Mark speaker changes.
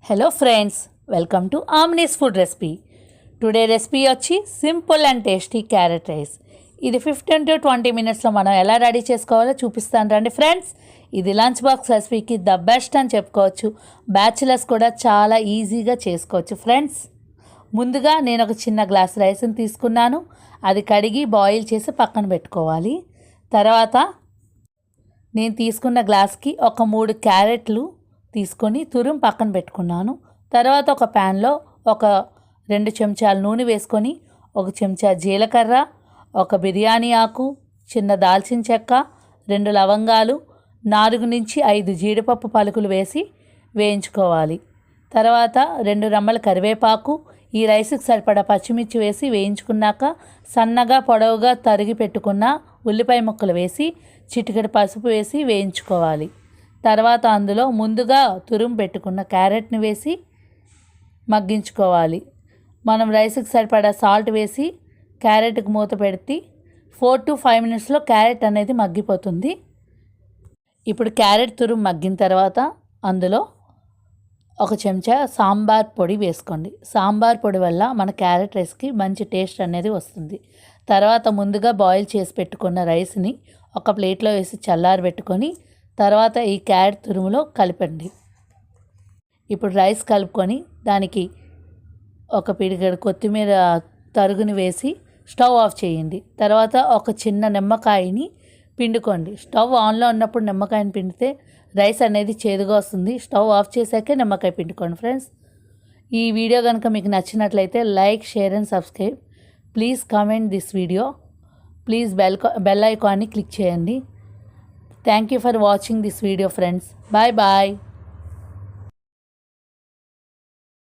Speaker 1: Hello friends, welcome to ఆమ్నీస్ food recipe. Today recipe వచ్చి simple and tasty carrot rice. ఇది 15 to 20 మినిట్స్లో మనం ఎలా రెడీ చేసుకోవాలో చూపిస్తాను రండి ఫ్రెండ్స్. ఇది లంచ్ బాక్స్ రెసిపీకి ద బెస్ట్ అని చెప్పుకోవచ్చు. బ్యాచిలర్స్ కూడా చాలా ఈజీగా చేసుకోవచ్చు ఫ్రెండ్స్. ముందుగా నేను ఒక చిన్న గ్లాస్ రైస్ని తీసుకున్నాను. అది కడిగి బాయిల్ చేసి పక్కన పెట్టుకోవాలి. తర్వాత నేను తీసుకున్న గ్లాస్కి ఒక 3 క్యారెట్లు తీసుకొని తురుము పక్కన పెట్టుకున్నాను. తర్వాత ఒక ప్యాన్లో ఒక 2 చెంచాల నూనె వేసుకొని 1 చెంచా జీలకర్ర, 1 బిర్యానీ ఆకు, చిన్న దాల్చిన చెక్క, 2 లవంగాలు, 4 నుంచి 5 జీడిపప్పు పలుకులు వేసి వేయించుకోవాలి. తర్వాత 2 రెమ్మల కరివేపాకు, ఈ రైస్కి సరిపడా పచ్చిమిర్చి వేసి వేయించుకున్నాక సన్నగా పొడవుగా తరిగి పెట్టుకున్న ఉల్లిపాయ ముక్కలు వేసి చిటికెడు పసుపు వేసి వేయించుకోవాలి. తర్వాత అందులో ముందుగా తురుము పెట్టుకున్న క్యారెట్ని వేసి మగ్గించుకోవాలి. మనం రైస్కి సరిపడా సాల్ట్ వేసి క్యారెట్కి మూత పెడితే 4 to 5 మినిట్స్లో క్యారెట్ అనేది మగ్గిపోతుంది. ఇప్పుడు క్యారెట్ తురుము మగ్గిన తర్వాత అందులో 1 చెంచా సాంబార్ పొడి వేసుకోండి. సాంబార్ పొడి వల్ల మన క్యారెట్ రైస్కి మంచి టేస్ట్ అనేది వస్తుంది. తర్వాత ముందుగా బాయిల్ చేసి పెట్టుకున్న రైస్ని ఒక ప్లేట్లో వేసి చల్లారబెట్టుకొని తర్వాత ఈ క్యారెట్ తురుములో కలపండి. ఇప్పుడు రైస్ కలుపుకొని దానికి ఒక పిడికెడు కొత్తిమీర తరుగుని వేసి స్టవ్ ఆఫ్ చేయండి. తర్వాత ఒక చిన్న నిమ్మకాయని పిండుకోండి. స్టవ్ ఆన్లో ఉన్నప్పుడు నిమ్మకాయని పిండితే రైస్ అనేది చేదుగా వస్తుంది. స్టవ్ ఆఫ్ చేశాకే నిమ్మకాయ పిండుకోండి ఫ్రెండ్స్. ఈ వీడియో కనుక మీకు నచ్చినట్లయితే like, share and subscribe. Please comment this video. Please bell ఐకాన్ని క్లిక్ చేయండి. Thank you for watching this video friends. Bye bye.